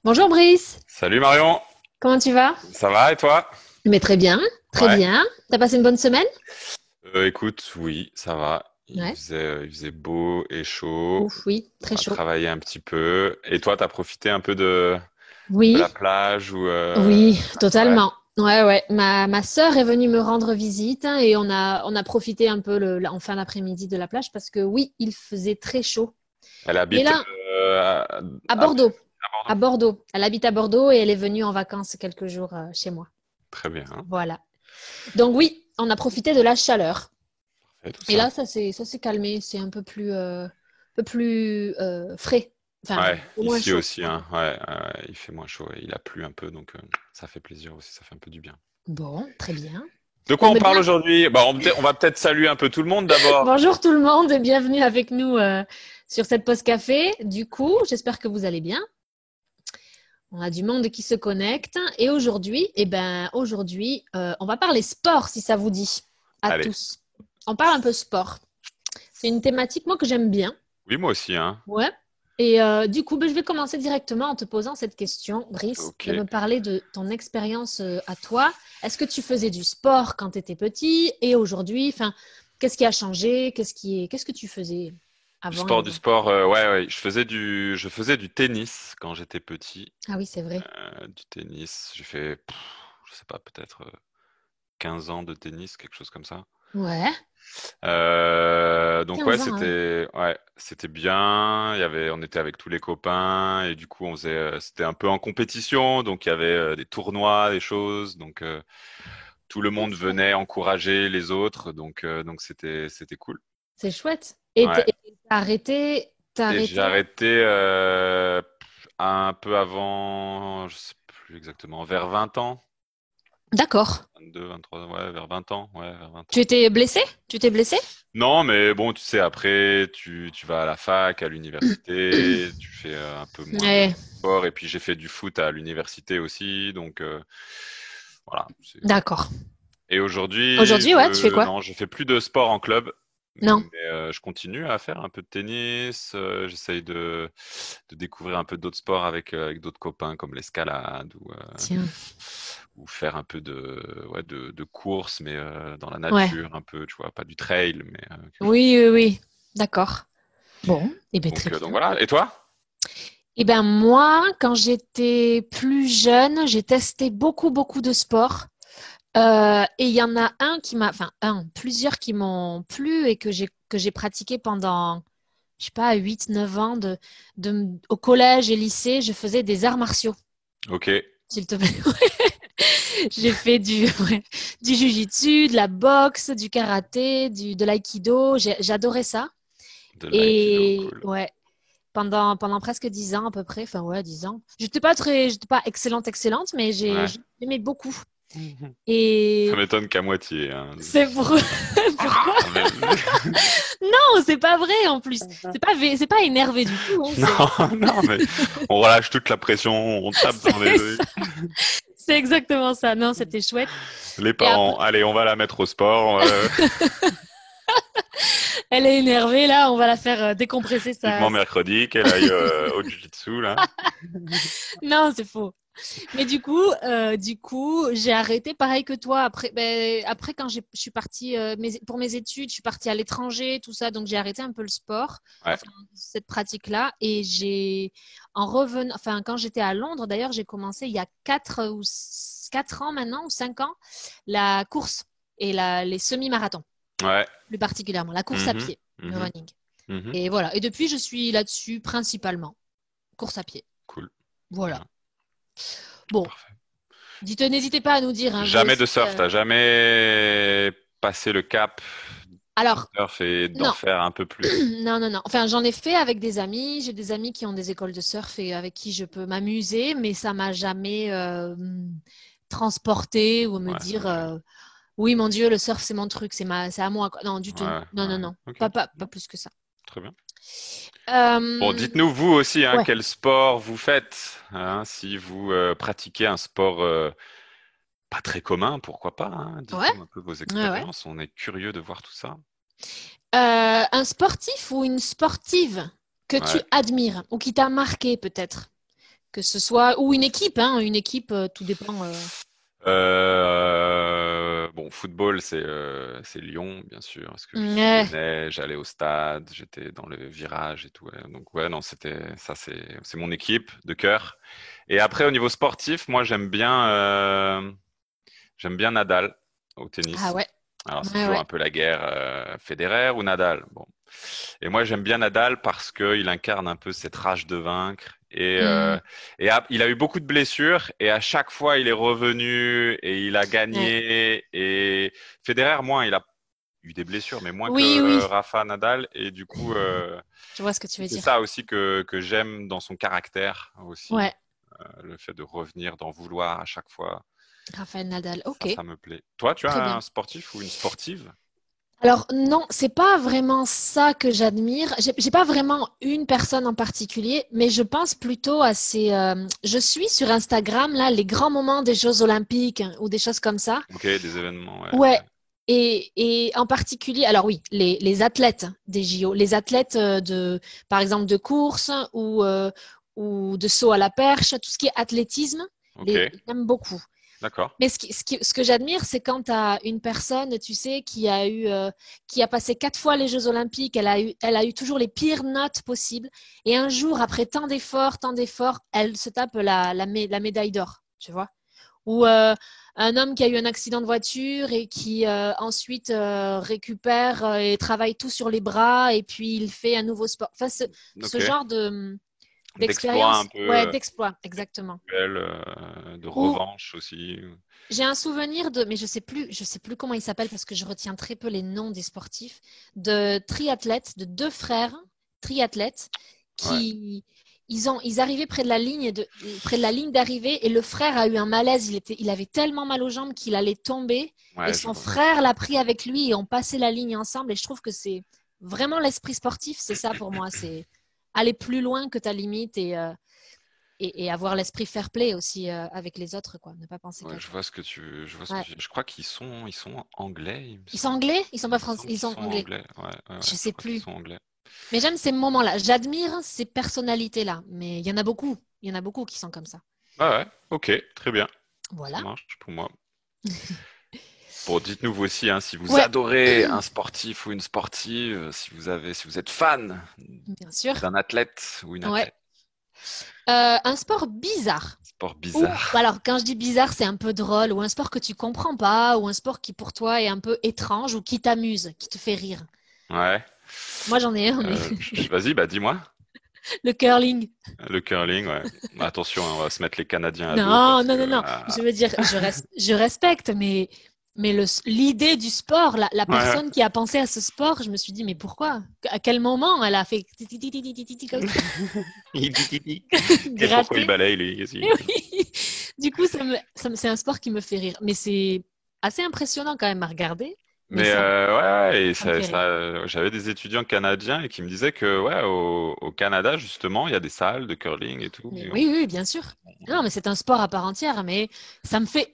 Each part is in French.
Bonjour Brice, Salut Marion, comment tu vas? ça va et toi? Mais très bien, très Ouais. bien. T'as passé une bonne semaine? Écoute, oui, ça va. Ouais. Il faisait beau et chaud. Ouf, oui, On très a chaud. travaillé un petit peu. Et toi, t'as profité un peu de la Oui, plage ou oui, ouais, totalement. Ouais, ouais. Ma sœur est venue me rendre visite hein, et on a profité un peu en fin d'après-midi de la plage parce que oui, il faisait très chaud. elle Mais habite là, à à Bordeaux, à à Bordeaux. Bordeaux. Elle habite à Bordeaux et elle est venue en vacances quelques jours chez moi. Très bien. Voilà. Donc oui, on a profité de la chaleur. Et tout Et ça. là, ça s'est calmé. C'est un peu plus frais. Enfin, Ouais, au moins ici chaud. aussi, Voilà. hein. Ouais, il fait moins chaud. Il a plu un peu, donc ça fait plaisir aussi. Ça fait un peu du bien. Bon, très bien. De quoi Bon, on mais parle bien. aujourd'hui? Bah, on va peut-être saluer un peu tout le monde d'abord. Bonjour tout le monde et bienvenue avec nous sur cette pause café. Du coup, j'espère que vous allez bien. On a du monde qui se connecte. Et aujourd'hui, on va parler sport si ça vous dit à Allez. tous. On parle un peu sport. C'est une thématique, moi, que j'aime bien. Oui, moi aussi, hein. Ouais. Et du coup, je vais commencer directement en te posant cette question, Brice, Ok. de me parler de ton expérience à toi. Est-ce que tu faisais du sport quand tu étais petit et aujourd'hui, enfin, qu'est-ce qui a changé? Qu'est-ce que tu faisais avant et Du aujourd'hui? sport, ouais, ouais. Je faisais du tennis quand j'étais petit. Ah oui, c'est vrai. Du tennis, j'ai fait, je sais pas, peut-être 15 ans de tennis, quelque chose comme ça. Ouais, Donc ouais, 15 ans, ah ouais. c'était bien. On était avec tous les copains et du coup c'était un peu en compétition. Donc il y avait des tournois, des choses. Donc tout le Oh, monde chouette. venait encourager les autres. Donc c'était cool. C'est chouette. Et Ouais. t'as Et j'ai arrêté. arrêté un peu avant, je sais plus exactement, vers 20 ans. D'accord. 22, 23, ouais, vers 20 ans. Ouais, vers 20 Tu ans. étais blessé? Tu t'es blessé? Non, mais bon, tu sais, après, tu vas à la fac, à l'université, tu fais un peu moins de Ouais, sport. Et puis, j'ai fait du foot à l'université aussi. Donc, voilà. d'accord. Et aujourd'hui, Aujourd'hui, ouais, tu fais quoi? non, je fais plus de sport en club. Non. Mais je continue à faire un peu de tennis. J'essaye de découvrir un peu d'autres sports avec d'autres copains comme l'escalade Tiens. ou faire un peu ouais, de course, mais dans la Ouais. nature un peu, tu vois, pas du trail, mais quelque chose. Oui, oui, oui. D'accord. Bon, eh bien, très Donc bien. voilà. Et toi? Eh bien, moi, quand j'étais plus jeune, j'ai testé beaucoup, beaucoup de sports. Et il y en a plusieurs qui m'ont plu et que j'ai pratiqué pendant, je sais pas, 8, 9 ans au collège et lycée, je faisais des arts martiaux, Ok. s'il te plaît. J'ai fait ouais, du jiu-jitsu, de la boxe, du karaté, de l'aïkido. J'adorais ça. De l'aïkido, Et cool. ouais, pendant presque 10 ans à peu près, enfin ouais, 10 ans. J'étais pas excellente, excellente, mais Ouais. j'aimais beaucoup. Mhm. Ça Et m'étonne qu'à moitié, hein. c'est pour... Pourquoi? Ah, mais- Non, c'est pas vrai en plus. C'est pas énervé du tout, hein, Non, non, mais on relâche toute la pression, on tape dans les c'est ça. trucs. C'est exactement ça. Non, c'était chouette. Les Et après, parents, allez, on va la mettre au sport. elle est énervée là, on va la faire décompresser Vivement ça. mercredi, qu'elle aille au jiu-jitsu, là. Non, c'est faux. Mais du coup, j'ai arrêté pareil que toi. Après quand je suis partie pour mes études, je suis partie à l'étranger, tout ça, donc j'ai arrêté un peu le sport, Ouais. enfin cette pratique-là. Et en revenant, enfin quand j'étais à Londres, d'ailleurs, j'ai commencé il y a 4 ans maintenant ou 5 ans la course et les semi-marathons, Ouais. plus particulièrement la course à Mhm. pied, le Mhm. running. Mhm. Et voilà. Et depuis, je suis là-dessus principalement course à pied. Cool. Voilà. Bien. Bon, Parfait. n'hésitez pas à nous dire, hein, vous Jamais de aussi. surf, t'as jamais passé le cap du Alors, surf et d'en non, faire un peu plus. non, non, non. Enfin, j'en ai fait avec des amis. J'ai des amis qui ont des écoles de surf et avec qui je peux m'amuser, mais ça m'a jamais transporté ou me Ouais, dire ok. oui, mon Dieu, le surf, c'est mon truc, c'est à moi, quoi. Non, du tout. Ouais, Non, ouais. non, non. Ok. Pas plus que ça. Très bien. Bon, Euh, dites-nous vous aussi, hein, ouais, quel sport vous faites, hein, si vous pratiquez un sport pas très commun, pourquoi pas, hein, ouais, dites-nous un peu vos ouais, ouais. expériences. On est curieux de voir tout ça. Un sportif ou une sportive que tu Ouais. admires ou qui t'a marqué peut-être? Que ce soit, ou une équipe, tout dépend. Bon, football, c'est Lyon, bien sûr, parce que je suis Ouais. lyonnais, j'allais au stade, j'étais dans le virage et tout. Ouais. Donc ouais, non, c'est mon équipe de cœur. Et après, au niveau sportif, moi, j'aime bien Nadal au Ah tennis. ouais. Alors, c'est Ouais, toujours ouais. un peu la guerre Federer ou Nadal. Bon. Et moi, j'aime bien Nadal parce qu'il incarne un peu cette rage de vaincre. Hmm, Il a eu beaucoup de blessures et à chaque fois, il est revenu et il a ouais. gagné. Et Federer, moins, il a eu des blessures, mais moins que Oui, oui. Rafa Nadal. Et du coup, Je vois ce que tu veux c'est dire. ça aussi que j'aime dans son caractère aussi. Ouais. Le fait de revenir, d'en vouloir à chaque fois. Rafael Nadal. Ok. Ça me plaît. Toi, tu Très as bien. un sportif ou une sportive? Alors non, c'est pas vraiment ça que j'admire. J'ai pas vraiment une personne en particulier, mais je pense plutôt à ces. Je suis sur Instagram là les grands moments des Jeux Olympiques ou des choses comme ça. Ok, des événements, ouais. Ouais. Et en particulier, alors oui, les athlètes des JO, les athlètes par exemple, de course ou de saut à la perche, tout ce qui est athlétisme, Ok, j'aime beaucoup. d'accord. Mais ce que j'admire, c'est quand tu as une personne, tu sais, qui a passé 4 fois les Jeux Olympiques, elle a eu toujours les pires notes possibles. Et un jour, après tant d'efforts, elle se tape la médaille d'or, tu vois. Ou un homme qui a eu un accident de voiture et qui ensuite récupère et travaille tout sur les bras et puis il fait un nouveau sport. Enfin, ce Ok. genre D'exploit un d'expérience, peu ouais, d'exploit, exactement. duel, de Ou revanche aussi. j'ai un souvenir de, mais je sais plus comment il s'appelle parce que je retiens très peu les noms des sportifs, de triathlètes, de deux frères triathlètes Ouais, qui ils arrivaient près de la ligne d'arrivée et le frère a eu un malaise. Il avait tellement mal aux jambes qu'il allait tomber et ouais, je son vois. frère l'a pris avec lui et ont passé la ligne ensemble. Et je trouve que c'est vraiment l'esprit sportif, c'est ça pour moi, c'est aller plus loin que ta limite et avoir l'esprit fair play aussi avec les autres, quoi. Ne pas penser Ouais, qu'à toi. je vois ce que Ouais. tu. Je crois ils sont anglais, il me Ils sont semble. anglais? Ils sont Il pas me français, semble ils qu'ils sont sont anglais. anglais. Ouais, ouais, ouais, Je je sais crois qu'ils plus. sont anglais. Mais j'aime ces moments-là. J'admire ces personnalités-là. Mais il y en a beaucoup. Il y en a beaucoup qui sont comme ça. Ouais, ouais, ok, très bien. Ça Voilà. marche pour moi. Bon, dites-nous vous aussi, hein, si vous Ouais, adorez un sportif ou une sportive, si vous êtes fan bien sûr. d'un athlète ou une Ouais. athlète. Un sport bizarre. Sport Ou, bizarre. alors, quand je dis bizarre, c'est un peu drôle. Ou un sport que tu comprends pas. Ou un sport qui, pour toi, est un peu étrange ou qui t'amuse, qui te fait rire. Ouais. Moi, j'en ai un, mais Vas-y, bah dis-moi. le curling. Le curling, ouais. Attention, hein, on va se mettre les Canadiens à dos Non, parce non, que non, non. Je veux dire, je respecte, mais l'idée du sport, la ouais. personne qui a pensé à ce sport, je me suis dit, mais pourquoi? À quel moment elle a fait ti, ti, ti, ti, ti, ti, ti, ti, comme ça, Il dit, dit. Et pourquoi il gratter? balaye, lui? Qu'est-ce Et qu'il fait. oui. Du coup, c'est un sport qui me fait rire. Mais c'est assez impressionnant quand même à regarder, mais Mais ouais, ouais, et ça me fait rire. j'avais des étudiants canadiens et qui me disaient que ouais, au Canada justement, il y a des salles de curling et tout. Mais oui, oui, bien sûr. Non, mais c'est un sport à part entière, mais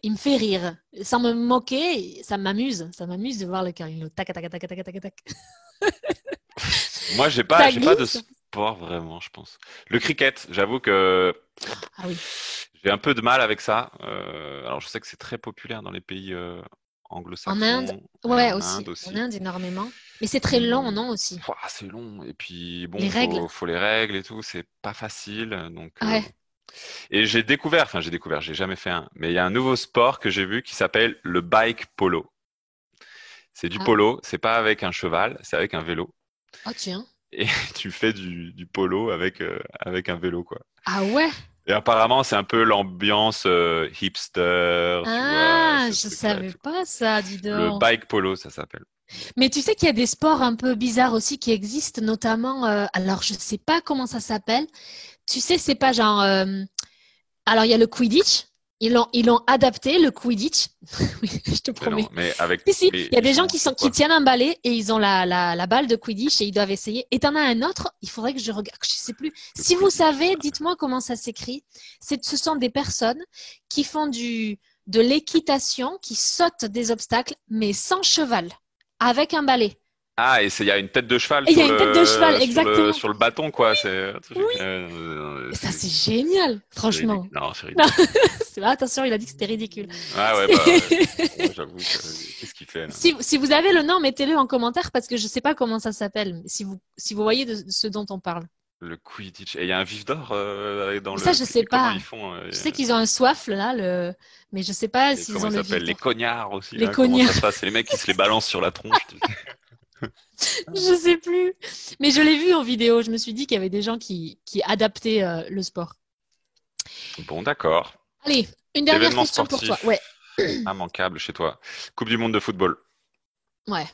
il me fait rire. Sans me moquer, ça m'amuse. Ça m'amuse de voir le curling. Le tac, tac, tac, tac, tac, tac, tac. Moi, Ça j'ai pas de glisse. sport vraiment, je pense. Le cricket, j'avoue que Ah oui. j'ai un peu de mal avec ça. Alors, je sais que c'est très populaire dans les pays En Inde, anglo-saxons et ouais, en aussi. Inde En aussi. Inde, énormément. Mais c'est très long, Hum, non, aussi. Ouah, c'est long. Et puis, Les bon, règles. faut les règles et tout. C'est pas facile. Donc, Ouais. bon. Et j'ai découvert, j'ai jamais fait un. Mais il y a un nouveau sport que j'ai vu qui s'appelle le bike polo. C'est du Ah, polo. C'est pas avec un cheval, c'est avec un vélo. oh, tiens. Et tu fais du polo avec un vélo, quoi. Ah ouais? Et apparemment, c'est un peu l'ambiance hipster, tu vois, Ah, ce je truc-là et savais tout. pas ça, dis Le donc. bike polo, ça s'appelle. Mais tu sais qu'il y a des sports un peu bizarres aussi qui existent, notamment, alors je sais pas comment ça s'appelle. Tu sais, c'est pas genre, alors il y a le Quidditch. Ils l'ont adapté, le Quidditch. Oui, je te Excellent. promets. Mais avec, Si, si, mais il y a des gens qui c'est qui quoi? tiennent un balai et ils ont la balle de Quidditch et ils doivent essayer. Et t'en as un autre, il faudrait que je regarde, je sais plus. Le Si vous Quidditch. savez, dites-moi comment ça s'écrit. Ce sont des personnes qui font de l'équitation, qui sautent des obstacles, mais sans cheval, avec un balai. Ah, et il y a une tête de cheval Et il y a une tête de cheval, exactement. sur le bâton, quoi. C'est un truc, Oui. Et ça, c'est génial, c'est franchement. ridicule. Non, c'est Non, ridicule. attention, il a dit que c'était ridicule. Ah ouais, bah, ouais. Moi, j'avoue que qu'est-ce qu'il fait là? Si vous avez le nom, mettez-le en commentaire parce que je ne sais pas comment ça s'appelle. Si vous voyez de ce dont on parle. Le Quidditch. Et il y a un vif d'or dans Ça, le je sais Quidditch. Comment pas. ils font Je sais qu'ils ont un soif là, mais je sais pas et s'ils comment ont ils le s'appellent? vif Les d'or. cognards aussi, Les là. Comment ça cognards, se passe? C'est les mecs qui se les balancent sur la tronche. je sais plus. Mais je l'ai vu en vidéo. Je me suis dit qu'il y avait des gens qui adaptaient le sport. Bon, d'accord. Allez, une dernière Événement question pour toi. Ouais, sportif immanquable chez toi. Coupe du monde de football. ouais.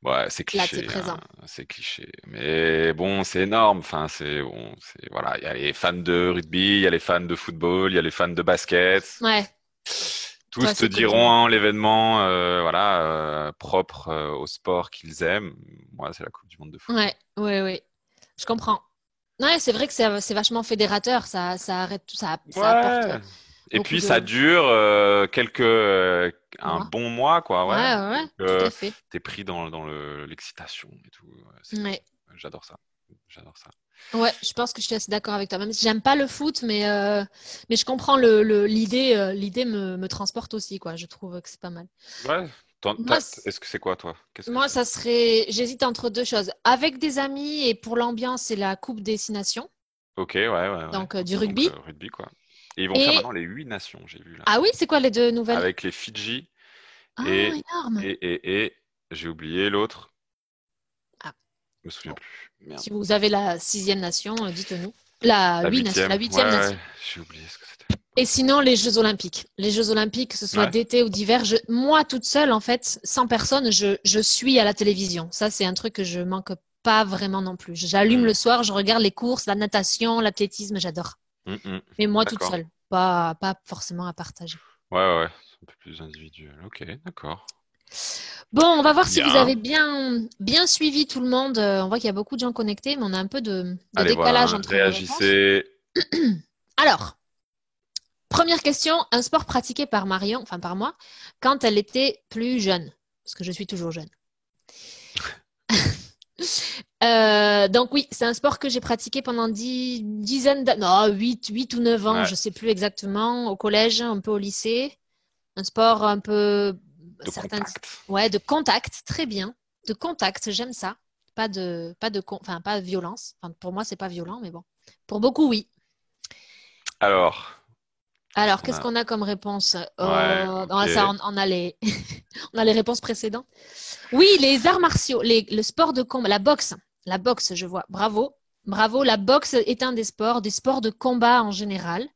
Ouais, c'est Là, t'es cliché, hein. présent. C'est cliché. Mais bon, c'est énorme. Enfin, c'est bon, voilà. Il y a les fans de rugby, il y a les fans de football, il y a les fans de basket. Ouais. Toi, Tous te c'est Coupe du diront Monde. hein, l'événement, voilà, propre au sport qu'ils aiment. Moi, c'est la Coupe du monde de foot. Ouais, ouais, ouais. Je comprends. Ouais, c'est vrai que c'est vachement fédérateur. Ça arrête tout. Ça apporte Ouais. Et beaucoup puis ça de dure un moi. bon mois, quoi. Ouais, Ouais. ouais, ouais, Donc, tout à fait. t'es pris dans l'excitation et tout. Ouais, c'est cool. Ouais. J'adore ça. J'adore ça. Ouais, je pense que je suis assez d'accord avec toi. Même si j'aime pas le foot, mais je comprends l'idée me transporte aussi, quoi. Je trouve que c'est pas mal. Ouais. Moi, Est-ce que c'est quoi, toi? Qu'est-ce que moi, c'est? ça serait, j'hésite entre deux choses. Avec des amis et pour l'ambiance, c'est la Coupe des Six Nations, Ok, ouais, ouais, ouais. donc Ok, du donc rugby. rugby, quoi. Et ils vont faire Et maintenant les 8 nations, j'ai vu là. ah oui, c'est quoi les deux nouvelles? Avec les Fidji Ah, et, énorme. j'ai oublié l'autre. Ah, Je me souviens bon. plus. Merde. Si vous avez la sixième nation, dites-nous. La La huitième. Ouais, huitième ouais. nation. J'ai oublié ce que c'était. Et sinon, les Jeux Olympiques. Les Jeux Olympiques, que ce soit Ouais. d'été ou d'hiver, moi toute seule, en fait, sans personne, je suis à la télévision. Ça, c'est un truc que je manque pas vraiment non plus. J'allume le Hmm. soir, je regarde les courses, la natation, l'athlétisme, j'adore. Mais moi toute D'accord. seule, pas forcément à partager. Ouais, ouais, ouais. C'est un peu plus individuel. Ok, d'accord. Bon, on va voir si vous avez Bien. bien suivi tout le monde. On voit qu'il y a beaucoup de gens connectés, mais on a un peu de Allez, voilà, décalage hein, entre vos réponses. réagissez. Alors, première question, un sport pratiqué par Marion, enfin par moi, quand elle était plus jeune, parce que je suis toujours jeune. Donc oui, c'est un sport que j'ai pratiqué pendant dizaines d'années, non, 8 ou 9 ans, Ouais, je sais plus exactement, au collège, un peu au lycée. Un sport un peu, de certains, contact. ouais, de contact, très bien. De contact, j'aime ça. Enfin, pas de violence. Enfin, pour moi, c'est pas violent, mais bon. Pour beaucoup, oui. Alors, qu'est-ce Alors, qu'on qu'est-ce a? qu'on a comme réponse? Ouais, ok. Ça, on a on a les réponses précédentes. Oui, les arts martiaux, le sport de combat, la boxe. La boxe, je vois. Bravo. Bravo. La boxe est un des sports de combat en général.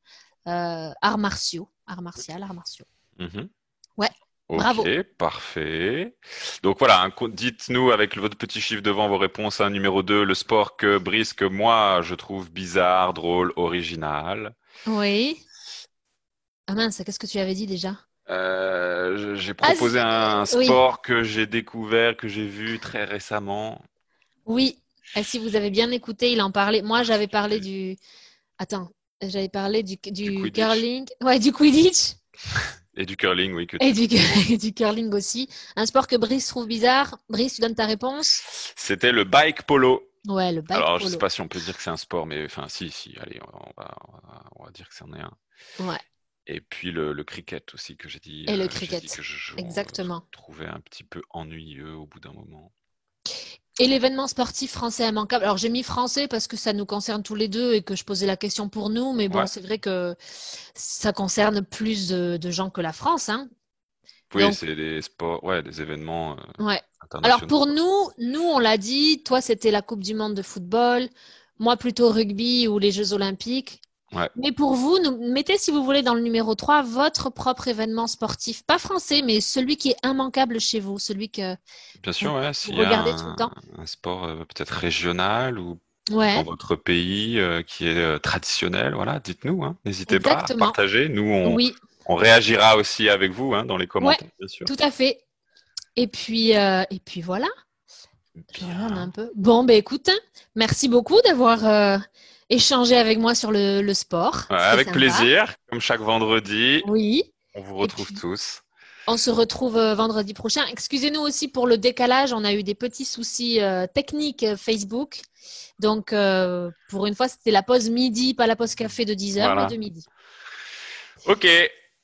Arts martiaux. Arts martiaux. Mhm. Ouais. Ok, Bravo. parfait. Donc voilà, dites-nous avec votre petit chiffre devant vos réponses. Numéro 2, le sport que Brice, que moi, je trouve bizarre, drôle, original. Oui. Ah mince, qu'est-ce que tu avais dit déjà? J'ai Ah, proposé un oui, sport que j'ai découvert, que j'ai vu très récemment. oui. Et si vous avez bien écouté, il en parlait. Moi, Ah, j'avais c'est parlé kiffé. du. Attends, j'avais parlé Du du Quidditch curling. Ouais, du Quidditch. et du curling, oui, que Et tu trouves drôle. et du curling aussi. Un sport que Brice trouve bizarre. Brice, tu donnes ta réponse? C'était le bike polo. Ouais, le bike Alors, je sais polo. pas si on peut dire que c'est un sport, mais enfin, si, allez, on va dire que c'en est un. Ouais. Et puis le cricket aussi Et le j'ai dit que cricket. je Exactement. trouvais un petit peu ennuyeux au bout d'un moment. Et l'événement sportif français immanquable. Alors, j'ai mis français parce que ça nous concerne tous les deux et que je posais la question pour nous. Mais bon, Ouais, c'est vrai que ça concerne plus de gens que la France, hein. oui, Donc, c'est des sports, ouais, des événements ouais. Alors internationaux, pour quoi. nous, on l'a dit, toi c'était la Coupe du Monde de football, moi plutôt rugby ou les Jeux Olympiques. Ouais, Mais pour vous, mettez si vous voulez dans le numéro 3 votre propre événement sportif, pas français, mais celui qui est immanquable chez vous, celui que bien vous, sûr, ouais, vous s'il y a regardez tout le temps. un sport peut-être régional ou dans Ouais, votre pays qui est traditionnel, voilà, dites-nous, hein, n'hésitez pas à exactement. partager. Nous, Oui, on réagira aussi avec vous hein, dans les ouais, commentaires, bien sûr. tout à fait. Et puis voilà. Je regarde un Bien. peu. Bon, ben écoute, hein, merci beaucoup d'avoir échangé avec moi sur le sport. Ouais, C'était avec sympa. plaisir, comme chaque vendredi, Oui. on vous Et retrouve puis, tous. On se retrouve vendredi prochain. Excusez-nous aussi pour le décalage. On a eu des petits soucis techniques Facebook. Donc, pour une fois, c'était la pause midi, pas la pause café de 10h, mais de Voilà. midi. Ok,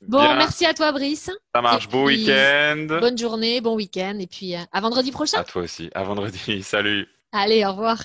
Bon, bien. merci à toi, Brice. Ça Et marche. Beau puis, week-end. bonne journée, bon week-end. Et puis, à vendredi prochain. À toi aussi. À vendredi. Salut. Allez, au revoir.